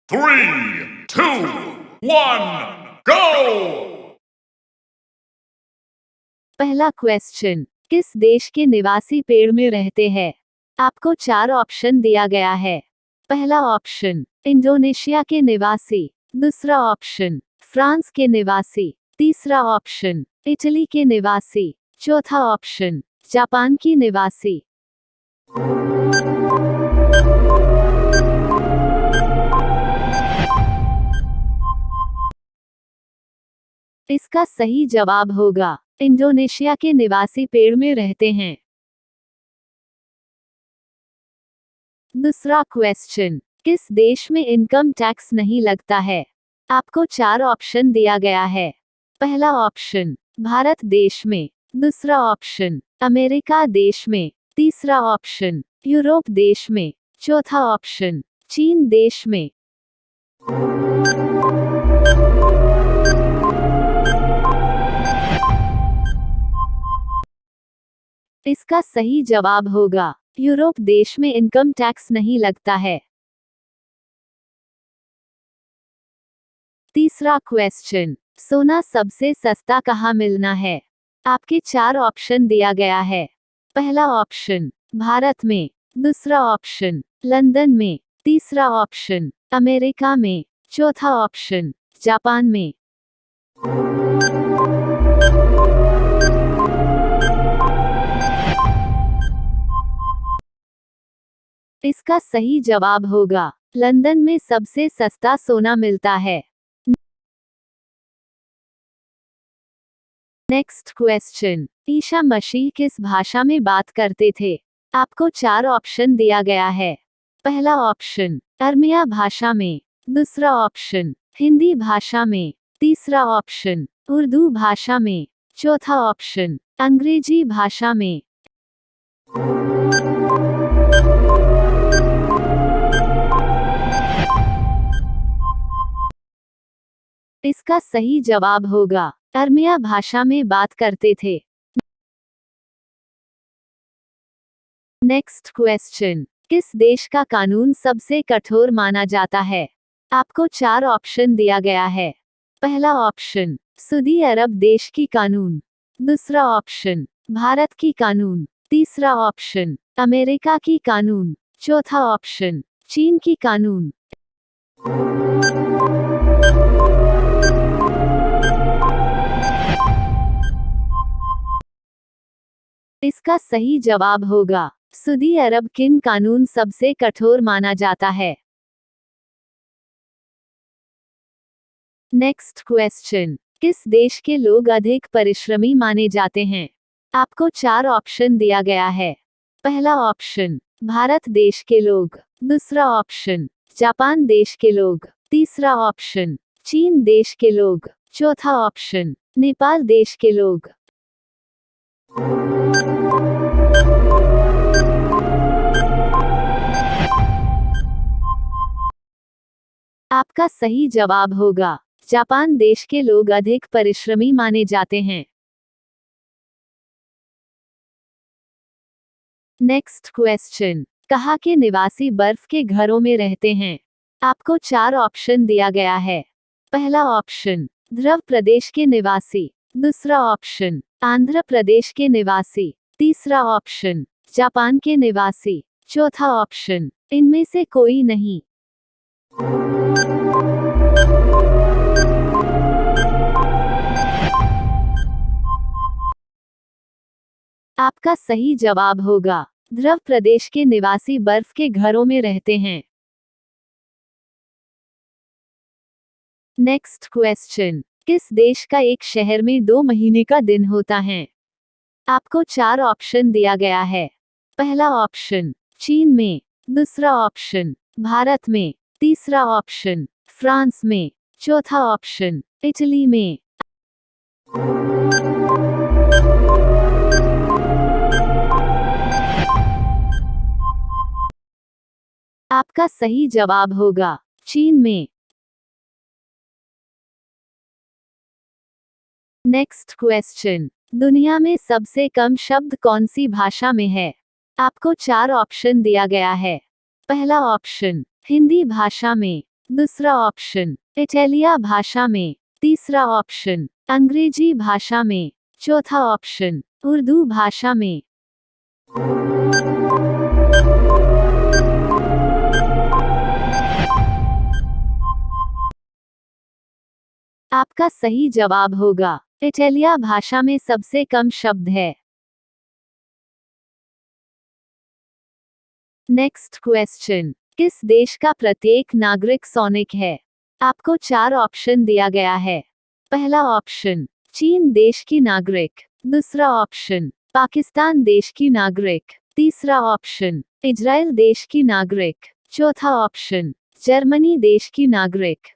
3, 2, 1, go! पहला question, किस देश के निवासी पेड़ में रहते हैं? आपको 4 ऑप्शन दिया गया है। पहला ऑप्शन, इंडोनेशिया के निवासी। दूसरा ऑप्शन, फ्रांस के निवासी। तीसरा ऑप्शन, इटली के निवासी। चौथा ऑप्शन, जापान की निवासी। इसका सही जवाब होगा, इंडोनेशिया के निवासी पेड़ में रहते हैं। दूसरा क्वेश्चन, किस देश में इनकम टैक्स नहीं लगता है? आपको 4 ऑप्शन दिया गया है। पहला ऑप्शन, भारत देश में। दूसरा ऑप्शन, अमेरिका देश में। तीसरा ऑप्शन, यूरोप देश में। चौथा ऑप्शन, चीन देश में। इसका सही जवाब होगा, यूरोप देश में इनकम टैक्स नहीं लगता है। तीसरा क्वेश्चन, सोना सबसे सस्ता कहाँ मिलना है? आपके 4 ऑप्शन दिया गया है। पहला ऑप्शन, भारत में। दूसरा ऑप्शन, लंदन में। तीसरा ऑप्शन, अमेरिका में। चौथा ऑप्शन, जापान में। इसका सही जवाब होगा, लंदन में सबसे सस्ता सोना मिलता है। नेक्स्ट क्वेश्चन, ईसा मसीह किस भाषा में बात करते थे? आपको 4 ऑप्शन दिया गया है। पहला ऑप्शन, अरमिया भाषा में। दूसरा ऑप्शन, हिंदी भाषा में। तीसरा ऑप्शन, उर्दू भाषा में। चौथा ऑप्शन, अंग्रेजी भाषा में। इसका सही जवाब होगा, अरमिया भाषा में बात करते थे। नेक्स्ट क्वेश्चन, किस देश का कानून सबसे कठोर माना जाता है? आपको 4 ऑप्शन दिया गया है। पहला ऑप्शन, सऊदी अरब देश की कानून। दूसरा ऑप्शन, भारत की कानून। तीसरा ऑप्शन, अमेरिका की कानून। चौथा ऑप्शन, चीन की कानून। इसका सही जवाब होगा, सऊदी अरब किन कानून सबसे कठोर माना जाता है। नेक्स्ट क्वेश्चन, किस देश के लोग अधिक परिश्रमी माने जाते हैं? आपको 4 ऑप्शन दिया गया है। पहला ऑप्शन, भारत देश के लोग। दूसरा ऑप्शन, जापान देश के लोग। तीसरा ऑप्शन, चीन देश के लोग। चौथा ऑप्शन, नेपाल देश के लोग। आपका सही जवाब होगा, जापान देश के लोग अधिक परिश्रमी माने जाते हैं। नेक्स्ट क्वेश्चन, कहाँ के निवासी बर्फ के घरों में रहते हैं? आपको 4 ऑप्शन दिया गया है। पहला ऑप्शन, ध्रुव प्रदेश के निवासी। दूसरा ऑप्शन, आंध्र प्रदेश के निवासी। तीसरा ऑप्शन, जापान के निवासी। चौथा ऑप्शन, इनमें से कोई नहीं। आपका सही जवाब होगा, ध्रुव प्रदेश के निवासी बर्फ के घरों में रहते हैं। नेक्स्ट क्वेश्चन, किस देश का एक शहर में 2 महीने का दिन होता है? आपको 4 ऑप्शन दिया गया है। पहला ऑप्शन, चीन में। दूसरा ऑप्शन, भारत में। तीसरा ऑप्शन, फ्रांस में। चौथा ऑप्शन, इटली में। आपका सही जवाब होगा, चीन में। नेक्स्ट क्वेश्चन, दुनिया में सबसे कम शब्द कौन सी भाषा में है? आपको 4 ऑप्शन दिया गया है। पहला ऑप्शन, हिंदी भाषा में। दूसरा ऑप्शन इटालिया भाषा में, तीसरा ऑप्शन अंग्रेजी भाषा में, चौथा ऑप्शन उर्दू भाषा में। आपका सही जवाब होगा इटालिया भाषा में सबसे कम शब्द है। नेक्स्ट क्वेश्चन, किस देश का प्रत्येक नागरिक सैनिक है? आपको 4 ऑप्शन दिया गया है। पहला ऑप्शन चीन देश की नागरिक, दूसरा ऑप्शन पाकिस्तान देश की नागरिक, तीसरा ऑप्शन इजराइल देश की नागरिक, चौथा ऑप्शन जर्मनी देश की नागरिक।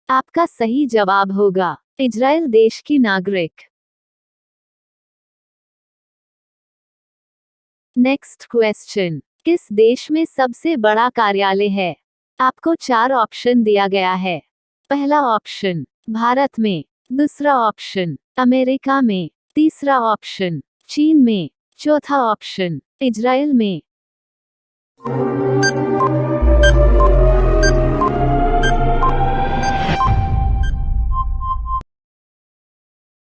आपका सही जवाब होगा इजराइल देश की नागरिक। नेक्स्ट क्वेश्चन, किस देश में सबसे बड़ा कार्यालय है? आपको 4 ऑप्शन दिया गया है। पहला ऑप्शन भारत में, दूसरा ऑप्शन अमेरिका में, तीसरा ऑप्शन चीन में, चौथा ऑप्शन इजराइल में।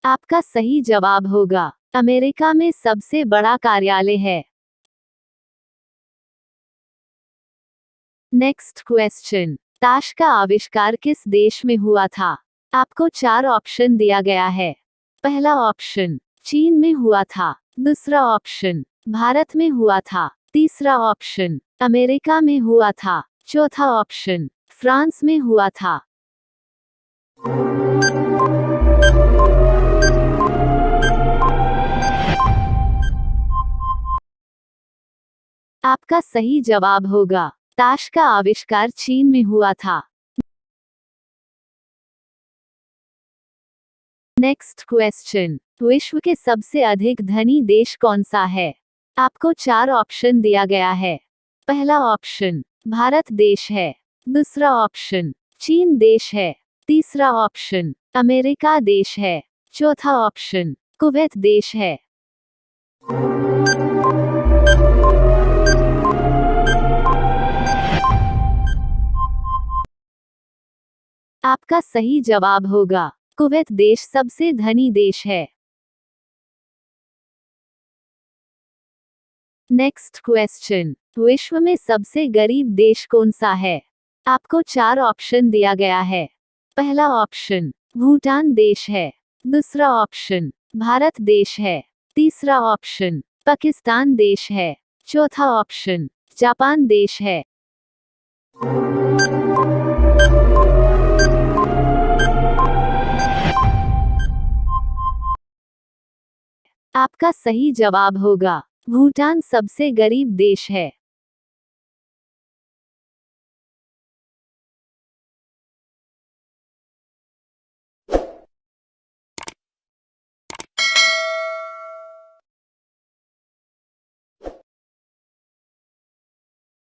आपका सही जवाब होगा अमेरिका में सबसे बड़ा कार्यालय है। नेक्स्ट क्वेश्चन, ताश का आविष्कार किस देश में हुआ था? आपको 4 ऑप्शन दिया गया है। पहला ऑप्शन चीन में हुआ था, दूसरा ऑप्शन भारत में हुआ था, तीसरा ऑप्शन अमेरिका में हुआ था, चौथा ऑप्शन फ्रांस में हुआ था। आपका सही जवाब होगा ताश का आविष्कार चीन में हुआ था। नेक्स्ट क्वेश्चन, विश्व के सबसे अधिक धनी देश कौन सा है? आपको 4 ऑप्शन दिया गया है। पहला ऑप्शन भारत देश है, दूसरा ऑप्शन चीन देश है, तीसरा ऑप्शन अमेरिका देश है, चौथा ऑप्शन कुवैत देश है। आपका सही जवाब होगा कुवैत देश सबसे धनी देश है। नेक्स्ट क्वेश्चन, विश्व में सबसे गरीब देश कौन सा है? आपको 4 ऑप्शन दिया गया है। पहला ऑप्शन भूटान देश है, दूसरा ऑप्शन भारत देश है, तीसरा ऑप्शन पाकिस्तान देश है, चौथा ऑप्शन जापान देश है। आपका सही जवाब होगा भूटान सबसे गरीब देश है।